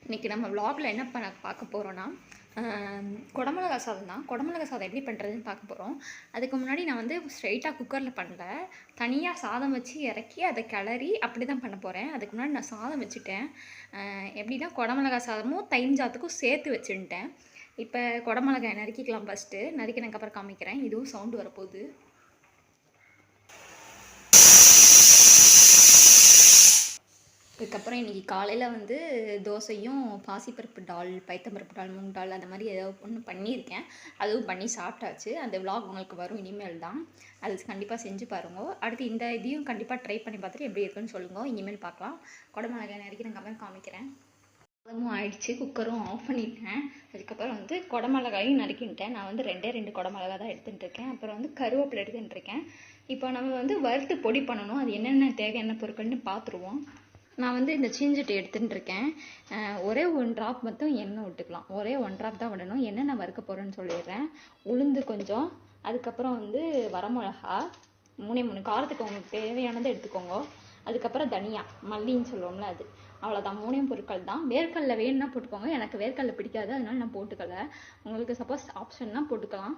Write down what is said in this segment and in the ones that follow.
இன்றைக்கி நம்ம விலாகில் என்ன பார்க்க போகிறோன்னா குடமிளகா சாதம் தான். குடமிளகா சாதம் எப்படி பண்ணுறதுன்னு பார்க்க போகிறோம். அதுக்கு முன்னாடி நான் வந்து ஸ்ட்ரெயிட்டாக குக்கரில் பண்ணல, தனியாக சாதம் வச்சு இறக்கி அதை கிளறி அப்படி தான் பண்ண போகிறேன். அதுக்கு முன்னாடி நான் சாதம் வச்சுட்டேன். எப்படின்னா குடமிளகா சாதமும் தயிர் சாதத்துக்கும் சேர்த்து வச்சுட்டேன். இப்போ குடமிளகாய் நறுக்கிக்கலாம். ஃபஸ்ட்டு நறுக்கினதுக்கப்புறம் காமிக்கிறேன். இதுவும் சவுண்டு வரப்போகுது. அதுக்கப்புறம் இன்றைக்கி காலையில் வந்து தோசையும் பாசிப்பருப்பு டால், பைத்தம்பருப்பு டால், மூங் டால் அந்த மாதிரி ஏதோ ஒன்று பண்ணியிருக்கேன். அதுவும் பண்ணி சாப்பிட்டாச்சு. அந்த விலாக் உங்களுக்கு வரும் இனிமேல் தான். அது கண்டிப்பாக செஞ்சு பாருங்க. அடுத்து இந்த இதையும் கண்டிப்பாக ட்ரை பண்ணி பார்த்துட்டு எப்படி இருக்குன்னு சொல்லுங்கள். இனிமேல் பார்க்கலாம். குடமிளகாய் நறுக்கி நான் கம்மியாக காமிக்கிறேன். அதுவும் ஆயிடுச்சு. குக்கரும் ஆஃப் பண்ணிட்டேன். அதுக்கப்புறம் வந்து குடமிளகாயும் நறுக்கிட்டேன். நான் வந்து ரெண்டு குடமிளகா தான் எடுத்துகிட்டு இருக்கேன். அப்புறம் வந்து கருவேப்பிலை எடுத்துகிட்டு இருக்கேன். இப்போ நம்ம வந்து வறுத்து பொடி பண்ணணும். அது என்னென்ன தேவையான பொருட்கள்னு பார்த்துருவோம். நான் வந்து இந்த சீஞ்சட்டி எடுத்துகிட்டு இருக்கேன். ஒரே 1 ட்ராப் மட்டும் எண்ணெய் விட்டுக்கலாம். ஒரே 1 ட்ராப் தான் விடணும். எண்ணெய் நான் வறுக்க போகிறேன்னு சொல்லிடுறேன். உளுந்து கொஞ்சம், அதுக்கப்புறம் வந்து வரமிளகா 3 காரத்துக்கு உங்களுக்கு தேவையானதை எடுத்துக்கோங்க. அதுக்கப்புறம் தனியா, மல்லின்னு சொல்லுவோம்ல அது. அவ்வளோதான். 3 பொருட்கள் தான். வேர்க்கடலை வேணும்னா போட்டுக்கோங்க. எனக்கு வேர்க்கடலை பிடிக்காது, அதனால நான் போட்டுக்கல. உங்களுக்கு சப்போஸ் ஆப்ஷன்னா போட்டுக்கலாம்.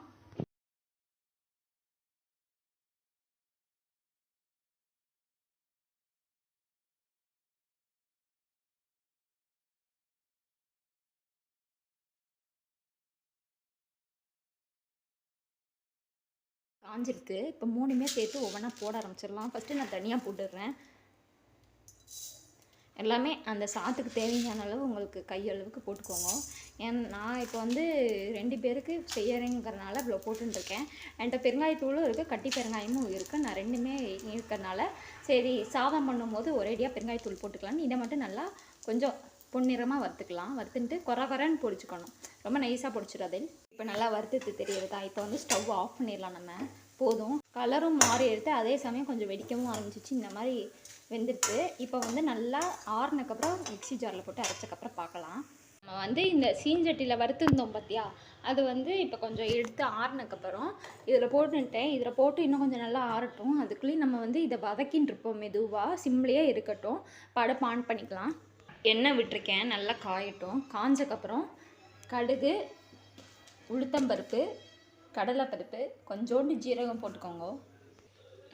காஞ்சிருக்கு. இப்போ 3மே சேர்த்து ஒவ்வொன்றா போட ஆரம்பிச்சிடலாம். ஃபஸ்ட்டு நான் தனியாக போட்டுடுறேன். எல்லாமே அந்த சாத்துக்கு தேவையான அளவு உங்களுக்கு கையளவுக்கு போட்டுக்கோங்க. நான் இப்போ வந்து 2 பேருக்கு செய்யறேங்கிறனால இவ்வளோ போட்டுருக்கேன். என்கிட்ட பெருங்காயத்தூளும் இருக்குது, கட்டி பெருங்காயமும் இருக்குது. நான் 2மே இருக்கிறனால சரி சாதம் பண்ணும்போது ஒரேடியாக பெருங்காயத்தூள் போட்டுக்கலான்னு இதை மட்டும் நல்லா கொஞ்சம் பொன்னிறமாக வறுத்துக்கலாம். வறுத்துட்டு கொரன்னு பொடிச்சுக்கணும். ரொம்ப நைஸாக பொடிச்சிடாது. இப்போ நல்லா வறுத்து தெரியுறதா. இப்போ வந்து ஸ்டவ் ஆஃப் பண்ணிடலாம். நம்ம போதும். கலரும் மாறி எடுத்து அதே சமயம் கொஞ்சம் வெடிக்கவும் ஆரம்பிச்சிச்சு. இந்த மாதிரி வெந்துடுச்சு. இப்போ வந்து நல்லா ஆறுனதுக்கப்புறம் மிக்ஸி ஜாரில் போட்டு அரைச்சக்கப்புறம் பார்க்கலாம். நம்ம வந்து இந்த சீஞ்சட்டியில் வறுத்துருந்தோம் பார்த்தியா, அது வந்து இப்போ கொஞ்சம் எடுத்து ஆறுனதுக்கப்புறம் இதில் போட்டுட்டேன். இதில் போட்டு இன்னும் கொஞ்சம் நல்லா ஆறட்டும். அதுக்குள்ளேயும் நம்ம வந்து இதை வதக்கின்னு இருப்போம். மெதுவாக சிம்லேயே இருக்கட்டும். அடுப்பு ஆன் பண்ணிக்கலாம். எண்ணெய் விட்டுருக்கேன், நல்லா காயட்டும். காஞ்சக்கப்புறம் கடுகு, உளுத்தம்பருப்பு, கடலைப்பருப்பு, கொஞ்சோண்டு ஜீரகம் போட்டுக்கோங்க.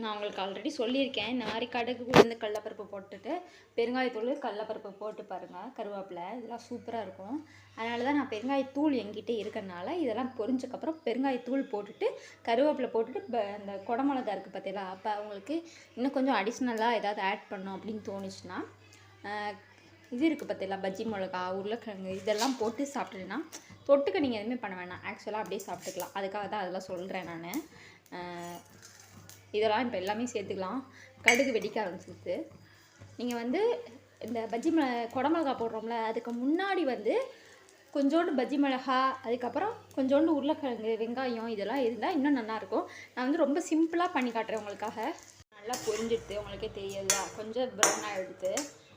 நான் உங்களுக்கு ஆல்ரெடி சொல்லியிருக்கேன், இந்த மாதிரி கடுகு, உளுந்து, கடலைப்பருப்பு போட்டுட்டு பெருங்காயத்தூள், கடலைப்பருப்பு போட்டு பாருங்கள். கருவேப்பிலை இதெல்லாம் சூப்பராக இருக்கும். அதனால தான் நான் பெருங்காயத்தூள் என்கிட்ட இருக்கிறனால இதெல்லாம் பொரிஞ்சக்கப்புறம் பெருங்காயத்தூள் போட்டுட்டு கருவேப்பிலை போட்டுட்டு அந்த குடமிளகா இருக்குது பார்த்தீங்களா, அப்போ அவங்களுக்கு இன்னும் கொஞ்சம் அடிஷ்னலாக ஏதாவது ஆட் பண்ணோம் அப்படின்னு தோணுச்சுன்னா இது இருக்குது பார்த்தீங்களா, பஜ்ஜி மிளகா, உருளைக்கிழங்கு இதெல்லாம் போட்டு சாப்பிட்டுன்னா தொட்டுக்க நீங்கள் எதுவுமே பண்ண வேணாம். ஆக்சுவலாக அப்படியே சாப்பிட்டுக்கலாம். அதுக்காக தான் அதெல்லாம் சொல்கிறேன் நான். இதெல்லாம் இப்போ எல்லாமே சேர்த்துக்கலாம். கடுகு வெடிக்க ஆரம்பிச்சிருச்சு. நீங்கள் வந்து இந்த பஜ்ஜி குடமிளகா போடுறோம்ல, அதுக்கு முன்னாடி வந்து கொஞ்சோண்டு பஜ்ஜி மிளகா, அதுக்கப்புறம் கொஞ்சோண்டு உருளைக்கிழங்கு, வெங்காயம் இதெல்லாம் இருந்தால் இன்னும் நல்லாயிருக்கும். நான் வந்து ரொம்ப சிம்பிளாக பண்ணி காட்டுறேன் உங்களுக்காக. நல்லா பொரிஞ்சிடுது, உங்களுக்கே தெரியுதா. கொஞ்சம் ப்ரௌனாக எடுத்து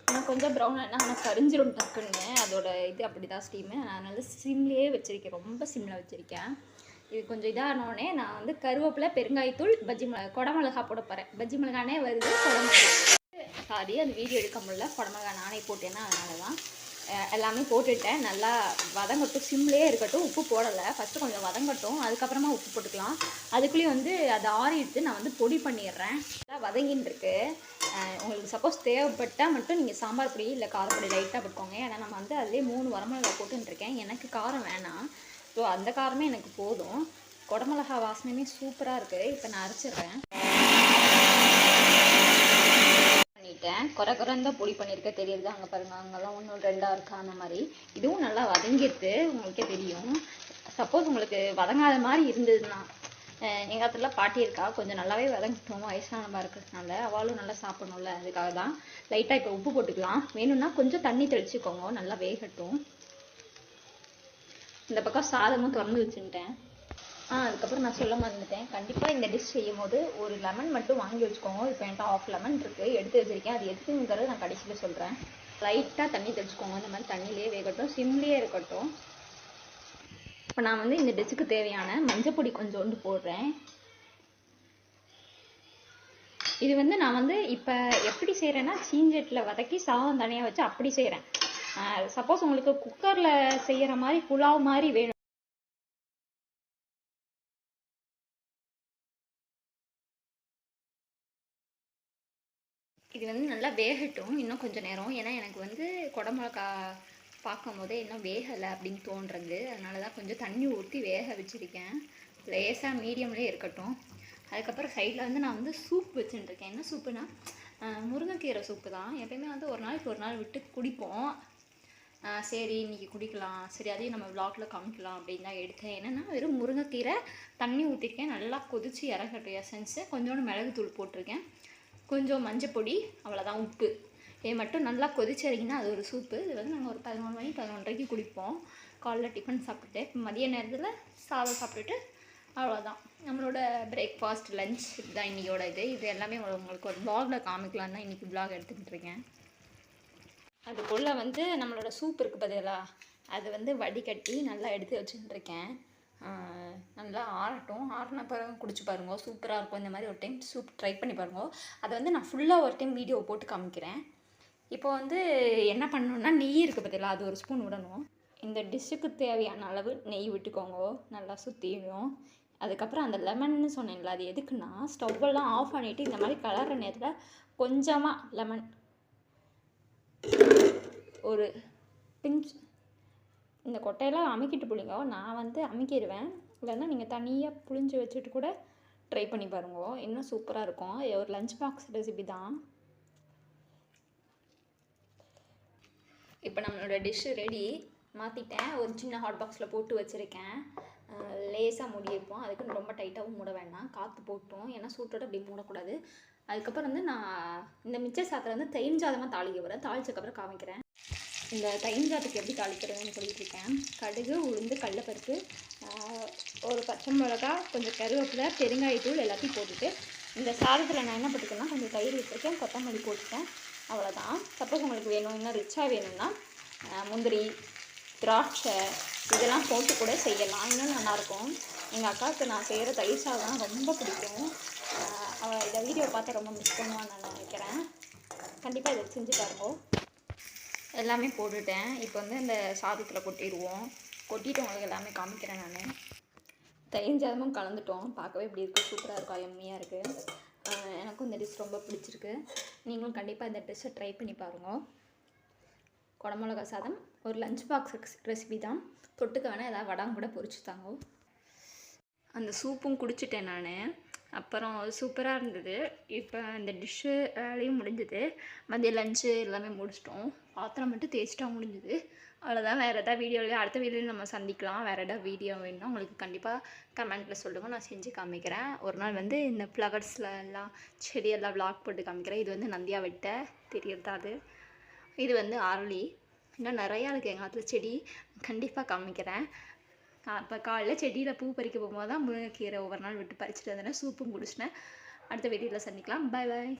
இன்னும் கொஞ்சம் ப்ரௌன் ஆனால் ஆனால் கரிஞ்சிரும் டக்குன்னு. அதோட இது அப்படி தான் ஸ்டீமு. நான் அதனால சிம்லேயே வச்சுருக்கேன், ரொம்ப சிம்மில் வச்சுருக்கேன். இது கொஞ்சம் இதானோடனே நான் வந்து கருவேப்பிலை, பெருங்காயத்தூள், பஜ்ஜி குடமிளகா போட போகிறேன். பஜ்ஜி மிளகானே வருது, குடமிளகா சாரி அது வீடியோ எடுக்க முடியல. குடமிளகா நானே போட்டேன்னா அதனால தான். எல்லாமே போட்டுட்டேன். நல்லா வதங்கட்டும், சிம்லேயே இருக்கட்டும். உப்பு போடலை. ஃபஸ்ட்டு கொஞ்சம் வதங்கட்டும், அதுக்கப்புறமா உப்பு போட்டுக்கலாம். அதுக்குள்ளேயும் வந்து அதை ஆறிட்டு நான் வந்து பொடி பண்ணிடுறேன். நல்லா வதங்கின்னு இருக்கு. உங்களுக்கு சப்போஸ் தேவைப்பட்டால் மட்டும் நீங்கள் சாம்பார் பொடி இல்லை காரப்பொடி லைட்டாக போட்டுக்கோங்க. ஏன்னா நம்ம வந்து அதிலே 3 வரமிளகா போட்டுருக்கேன். எனக்கு காரம் வேணாம், ஸோ அந்த காரமே எனக்கு போதும். குடமிளகா வாசனையுமே சூப்பராக இருக்குது. இப்போ நான் அரைச்சிடுறேன். குறன்னு தான் பொடி பண்ணியிருக்கேன், தெரியுது. அங்கே பாருங்கள், அங்கெல்லாம் 1 2 இருக்கா அந்த மாதிரி. இதுவும் நல்லா வதங்கிடுது, உங்களுக்கே தெரியும். சப்போஸ் உங்களுக்கு வதங்காத மாதிரி இருந்ததுன்னா, எங்கள் இடத்துல பாட்டி இருக்கா, கொஞ்சம் நல்லாவே வதங்கிட்டோம். வயசானமாக இருக்கிறதுனால அவளும் நல்லா சாப்பிடணும்ல, அதுக்காக தான். லைட்டாக இப்போ உப்பு போட்டுக்கலாம். வேணும்னா கொஞ்சம் தண்ணி தெளிச்சுக்கோங்க, நல்லா வேகட்டும். இந்த பக்கம் சாதமும் திறந்து வச்சுட்டேன். அதுக்கப்புறம் நான் சொல்ல மறந்துட்டேன், கண்டிப்பாக இந்த டிஷ் செய்யும் போது ஒரு லெமன் மட்டும் வாங்கி வச்சுக்கோங்க. இப்போ என்கிட்ட 1/2 லெமன் இருக்குது, எடுத்து வச்சுருக்கேன். அது எதுக்குங்கிறது நான் கடைசியில் சொல்கிறேன். லைட்டாக தண்ணி தெளிச்சுக்கோங்க. இந்த மாதிரி தண்ணியிலே வேகட்டும், சிம்லேயே இருக்கட்டும். இப்போ நான் வந்து இந்த டிஷ்ஷுக்கு தேவையான மஞ்சள் பொடி கொஞ்சோண்டு போடுறேன். இது வந்து நான் வந்து இப்போ எப்படி செய்கிறேன்னா, சீஞ்சட்டில் வதக்கி சாதம் தனியாக வச்சு அப்படி செய்கிறேன். சப்போஸ் உங்களுக்கு குக்கரில் செய்கிற மாதிரி புலாவ் மாதிரி வேணும், இது வந்து நல்லா வேகட்டும் இன்னும் கொஞ்சம் நேரம். ஏன்னா எனக்கு வந்து குடமிளகா பார்க்கும் போதே இன்னும் வேகலை அப்படின்னு தோன்றுறது. அதனால தான் கொஞ்சம் தண்ணி ஊற்றி வேக வச்சுருக்கேன். லேசாக மீடியம்லேயே இருக்கட்டும். அதுக்கப்புறம் சைடில் வந்து நான் வந்து சூப் வச்சுட்டுருக்கேன். என்ன சூப்புனா முருங்கைக்கீரை சூப்பு தான். எப்பயுமே வந்து ஒரு நாளைக்கு ஒரு நாள் விட்டு குடிப்போம். சரி இன்றைக்கி குடிக்கலாம், சரி அதையும் நம்ம விளாகில் காமிக்கலாம் அப்படின்னு தான் எடுத்தேன். என்னென்னா வெறும் முருங்கைக்கீரை தண்ணி ஊற்றிருக்கேன், நல்லா கொதித்து இறக்கட்டும் எசன்ஸு. கொஞ்சோண்டு மிளகுத்தூள் போட்டிருக்கேன், கொஞ்சம் மஞ்சள் பொடி, அவ்வளோதான், உப்பு. இது மட்டும் நல்லா கொதிச்சரிங்கன்னா அது ஒரு சூப்பு. இது வந்து நாங்கள் ஒரு 11 மணி 11:30க்கு குடிப்போம். காலைல டிஃபன் சாப்பிட்டுட்டு மதிய நேரத்தில் சாதம் சாப்பிட்டுட்டு அவ்வளோதான் நம்மளோட பிரேக்ஃபாஸ்ட் லஞ்ச். இதுதான் இன்றைக்கியோட இது எல்லாமே உங்களுக்கு ஒரு வ்ளாகில் காமிக்கலாம் தான் இன்றைக்கி வ்ளாக் எடுத்துக்கிட்டு இருக்கேன். அதுக்குள்ளே வந்து நம்மளோட சூப் இருக்குது பார்த்தீங்களா, அது வந்து வடிகட்டி நல்லா எடுத்து வச்சுட்டுருக்கேன். நல்லா ஆறட்டும். ஆறின பிறகு குடிச்சு பாருங்க, சூப்பராக இருக்கும். இந்த மாதிரி ஒரு டைம் சூப் ட்ரை பண்ணி பாருங்க. அதை வந்து நான் ஃபுல்லாக ஒரு டைம் வீடியோ போட்டு காமிக்கிறேன். இப்போ வந்து என்ன பண்ணணுன்னா, நெய் இருக்குது பார்த்தீங்களா, அது ஒரு ஸ்பூன் விடணும். இந்த டிஷ்ஷுக்கு தேவையான அளவு நெய் விட்டுக்கோங்க, நல்லா சுற்றிடும். அதுக்கப்புறம் அந்த லெமன்னு சொன்னேன்ல, அது எதுக்குன்னா ஸ்டவ்வெல்லாம் ஆஃப் பண்ணிவிட்டு இந்த மாதிரி கலர்ற நேரத்தில் கொஞ்சமாக லெமன் ஒரு பிஞ்ச், இந்த கொட்டையெல்லாம் அமுக்கிட்டு புளிங்க. நான் வந்து அமுக்கிடுவேன், இல்லைன்னா நீங்கள் தனியாக புளிஞ்சு வச்சுட்டு கூட ட்ரை பண்ணி பாருங்க, இன்னும் சூப்பராக இருக்கும். ஒரு லஞ்ச் பாக்ஸ் ரெசிபி தான். இப்போ நம்மளோட டிஷ்ஷு ரெடி. மாற்றிட்டேன், ஒரு சின்ன ஹாட் பாக்ஸில் போட்டு வச்சுருக்கேன். லேசாக மூடி வைப்போம், அதுக்குன்னு ரொம்ப டைட்டாகவும் மூட வேண்டாம், காற்று போட்டோம், ஏன்னா சூட்டோட அப்படி மூடக்கூடாது. அதுக்கப்புறம் வந்து நான் இந்த மிச்ச சாதத்தில் வந்து தயிர் சாதமாக தாளிக்க வரேன், தாளிச்சக்கப்புறம் காமிக்கிறேன். இந்த தயிர் சாதத்துக்கு எப்படி தாளிக்கிறதுன்னு சொல்லிட்டுருக்கேன். கடுகு, உளுந்து, கடலைப்பருப்பு, ஒரு பச்சை மிளகா, கொஞ்சம் கருவேப்பிலை, பெருங்காயத்தூள் எல்லாத்தையும் போட்டுட்டு இந்த சாதத்தில் நான் என்ன போட்டுக்கேன்னா கொஞ்சம் தயிர் விட்டுருக்கேன், கொத்தமல்லி போட்டுட்டேன், அவ்வளோதான். சப்போஸ் உங்களுக்கு வேணும் இன்னும் ரிச்சாக வேணும்னா முந்திரி, திராட்சை இதெல்லாம் போட்டு கூட செய்யலாம், இன்னும் நல்லாயிருக்கும். எங்கள் அக்காவுக்கு நான் செய்கிற தயிர் சாதம் ரொம்ப பிடிக்கும். அவள் இதை வீடியோ பார்த்து ரொம்ப மிஸ் பண்ணுவான்னு நான் நினைக்கிறேன். கண்டிப்பாக இதை செஞ்சு பாருங்க. எல்லாமே போட்டுட்டேன். இப்போ வந்து இந்த சாதத்தில் கொட்டிடுவோம். கொட்டிட்டு உங்களுக்கு எல்லாமே காமிக்கிறேன். நான் தயிர் சாதமும் கலந்துட்டோம். பார்க்கவே இப்படி இருக்குது, சூப்பராக இருக்கும், எம்மியாக இருக்குது. எனக்கும் இந்த டிஷ் ரொம்ப பிடிச்சிருக்கு. நீங்களும் கண்டிப்பாக இந்த டிஷ்ஷை ட்ரை பண்ணி பாருங்கள். குடமிளகா சாதம் ஒரு லஞ்ச் பாக்ஸ் ரெசிபி தான். தொட்டுக்க வேணால் ஏதாவது வடாங்க கூட பொரிச்சு தாங்க. அந்த சூப்பும் குடிச்சிட்டேன் நான். அப்புறம் சூப்பராக இருந்தது. இப்போ இந்த டிஷ்ஷு வேலையும் முடிஞ்சுது. மதிய லஞ்சு எல்லாமே முடிச்சிட்டோம். பாத்திரம் மட்டும் தேய்ச்சிட்டா முடிஞ்சுது. அவ்வளோதான். வேறு எதாவது வீடியோவில் அடுத்த வீடியோவில் நம்ம சந்திக்கலாம். வேறு எதாவது வீடியோ வேணும்னா உங்களுக்கு கண்டிப்பாக கமெண்ட்டில் சொல்லுங்கள், நான் செஞ்சு காமிக்கிறேன். ஒரு நாள் வந்து இந்த ஃப்ளவர்ஸில் எல்லாம் செடியெல்லாம் வ்ளாக் போட்டு காமிக்கிறேன். இது வந்து நந்தியா வெட்டை தெரியறதா அது. இது வந்து அரளி. இன்னும் நிறையா இருக்குது எங்கள் காலத்தில் செடி, கண்டிப்பாக காமிக்கிறேன். இப்போ காலைல செடியில் பூ பறிக்க போகும்போது தான் முருங்கைக்கீரை ஒவ்வொரு நாள் விட்டு பறிச்சுட்டு வந்தேன், சூப்பும் குடிச்சிட்டேன். அடுத்த வீடியோவில் சந்திக்கலாம். பாய் பாய்.